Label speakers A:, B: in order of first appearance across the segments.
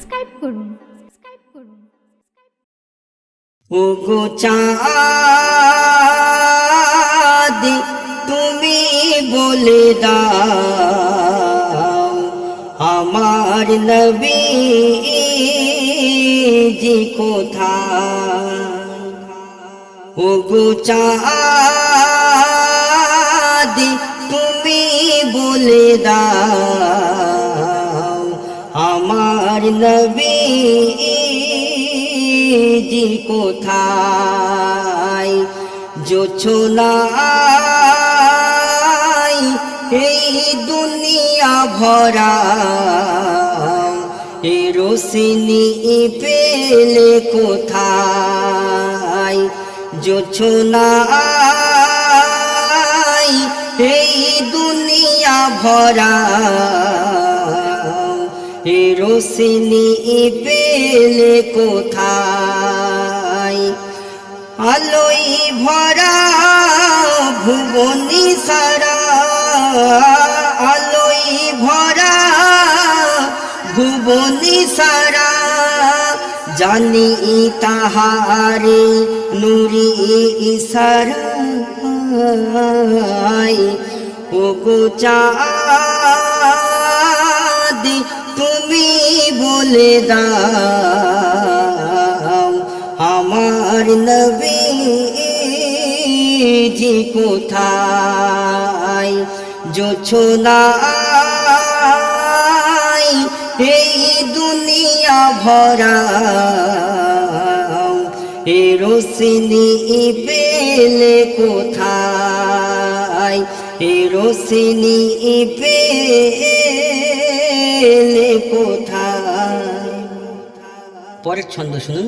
A: Subscribe করুন।
B: ওগো চাঁদ তুমি বলে দাও আমার নবীজি কোথায়। ওগো চাঁদ তুমি বলে দাও আমার নবীজি কোথায়। জোছনায় এই দুনিয়া ভরা এ রোশনি পেলে কোথায়। জোছনায় এই দুনিয়া ভরা এ রোশনি পেলে কোথায়। আলোই ভরা ভুবনি সারা, আলোই ভরা ভুবনি সারা, জানি তাহারে নুরি ইশারায়। ওগো চাঁদ তুমি বলে দাও আমার নবীজি কোথায়। জোছনায় এই দুনিয়া ভরা এ রোশনি পেলে কোথায়। এ রোশনি পেলে কোথায়। পরের ছন্দ শুনুন।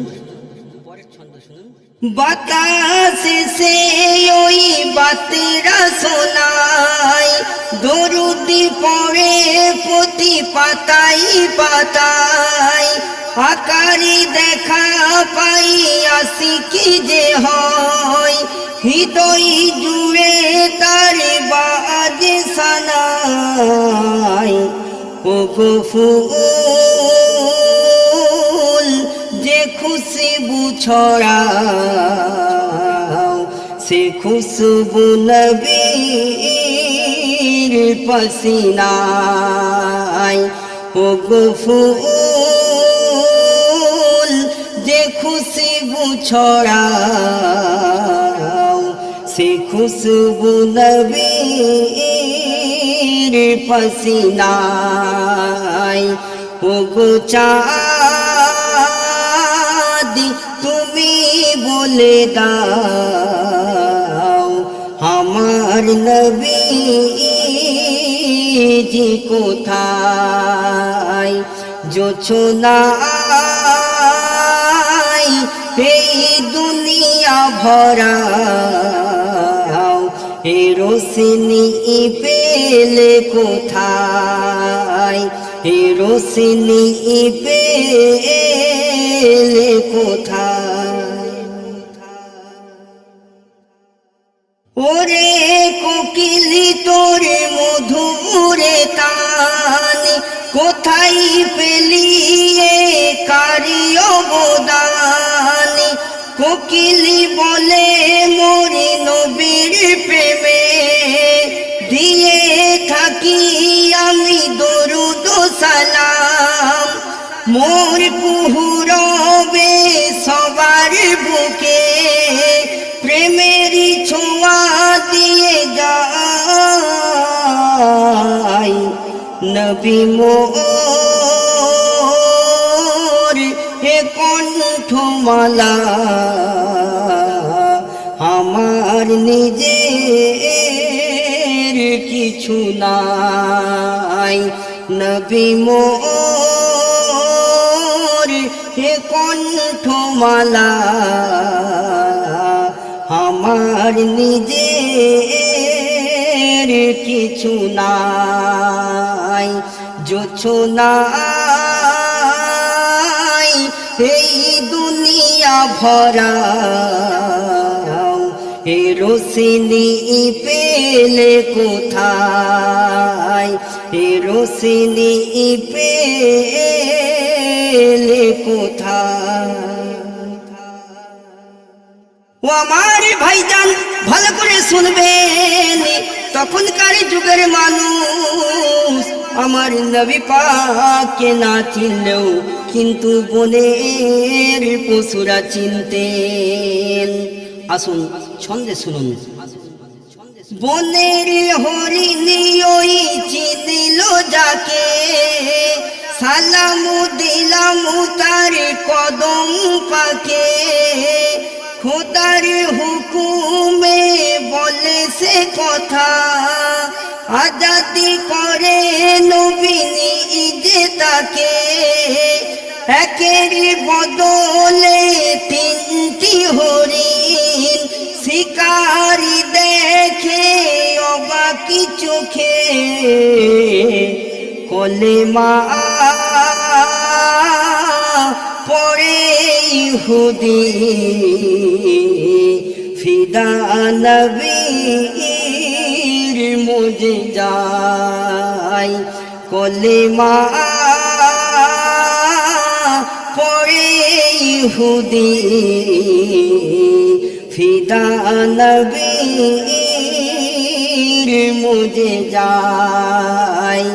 B: বাতাস সে ওই বাতেরা শোনায়, দরুদি পড়ে প্রতি পাতাই পাতায়। আকারি দেখা পাই আশিকি যে হয়, হৃদয় জুড়ে তার বাজে সানাই। ওগো ফুল যে খুশবু ছড়াও সে খুশবু নবীর পসিনায়। ওগো ফুল যে খুশবু ছড়াও সে খুশবু নবীর পসিনায়। ওগো চাঁদ তুমি বলে দাও আমার নবীজি কোথায়। জোছনায় এই দুনিয়া ভরা এ রোশনি পেলে কোথায়। এ রোশনি পেলে কোথায়। ওরে কোকিলি তোর মধুরে তান কোথায় পেলি এ কারি অবদান। কোকিলি বলে মোরে নবীর প্রেমে দিয়ে থাকি আমি দরুদ সালাম। মোর কুহুরবে সবার বুকে প্রেমেরই ছোঁয়া দিয়ে যায়। নবী মোর হে কণ্ঠমালা আমার নিজের কিছু নাই। নবী মোর হে কণ্ঠমালা আমার নিজের কিছু নাই। জোছনায় এই দুনিয়া ভরা এ রোশনি পেলে কোথায়। এ রোশনি পেলে কোথায়? ও আমার ভাইজান ভালো করে শুনবেন, তখনকার যুগের মানুষ আমার নবী পাককে না চিনলেও কিন্তু বনের পশুরা চিনতেন। আসুন ছন্দে শুনুন। বনের হরিণী ওই চিনিল যাকে, সালামু দিলামু তার কদম পাকে। খোদার হুকুমে বলে সে কথা, আজাদি করে নবী নিজে তাকে। একের বদলে তিনটি হরিণ, শিকারি দেখে অবাকি চোখে। কলেমা পড়ে ইহুদি, ফিদা নবীর মুজিজায়। কলেমা পড়ে ইহুদি, ফিদা নবীর মুজিজায়।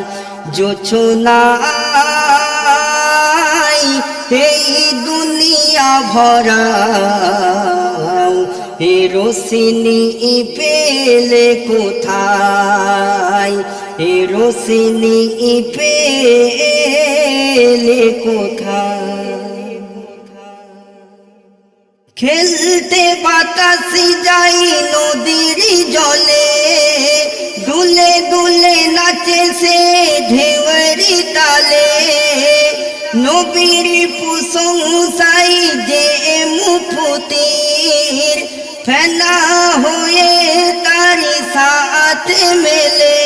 B: জোছনায় এই দুনিয়া ভরা, এ রোশনি পেলে কোথায়? এ রোশনি পেলে কোথায়? খেলতে বাতাসি যাই নদীর জলে, দুলে দুলে নাচে সে ঢেউয়ের তালে। নবীর প্রশংসাই যে মুফতির, ফেনা হয়ে তার সাথে মেলে।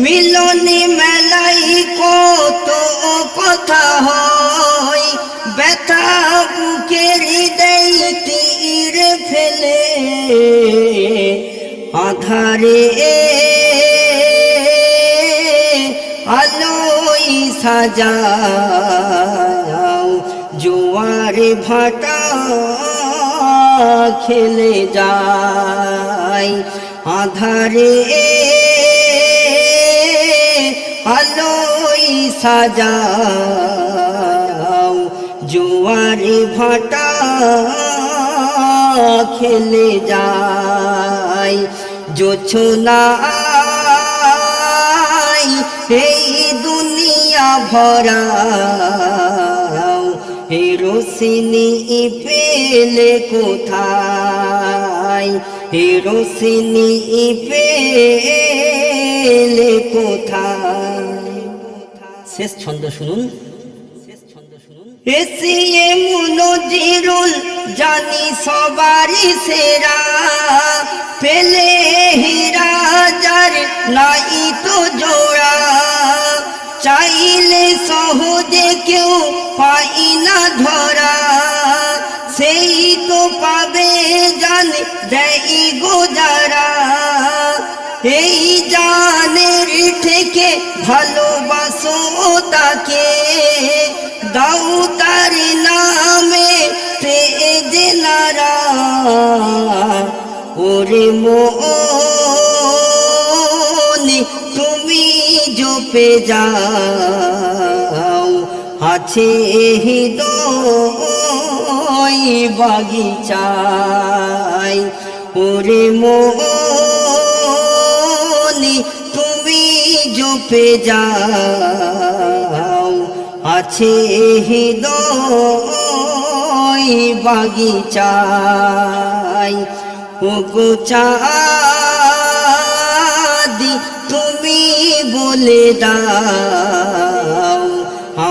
B: মিলনে মেলাই কত কথা হয়, ব্যথা বুকের দেই তীর ফেলে। আধারে আলোই সাজাও, জোয়ারে ভাটা খেলে যায়। আধারে আলোই সাজাও, জোয়ারে ভাটা খেলে যায়। জোছনায় এই দুনিয়া ভরা, এই রোশনি পেলে কোথায়? এই রোশনি পেলে কোথায়? শেষ ছন্দ শুনুন। এসিয়ে মুনজিরুল জানি সবারই সেরা, পেলে হীরা যার নাই তো জোড়া। চাইলে সহজে কেউ পাই না ধরা, সেই তো পাবে জান দেই গো যারা। এই জানের থেকে ভালোবাসো তাকে, দাও তার নামে তেজ নারা। ওরে মন তুমি জপে যাও, আছে হৃদয় বাগিচায়। ওরে মন তুমি জপে যাও, আছে হৃদয় বাগিচায়। ওগো চাঁদি তুমি বলে দাও,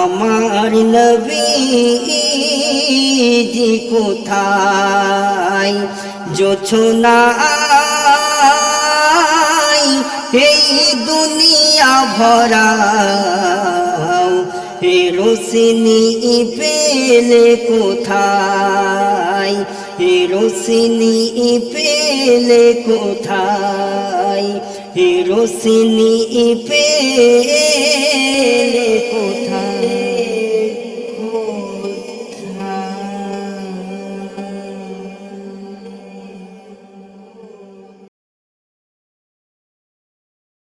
B: আমার নবীজি কোথায়? জোছনায় এই দুনিয়া ভরা, এ রোশনি পেলে কোথায়? এ রোশনি পেলে কোথায়? এ রোশনি পেলে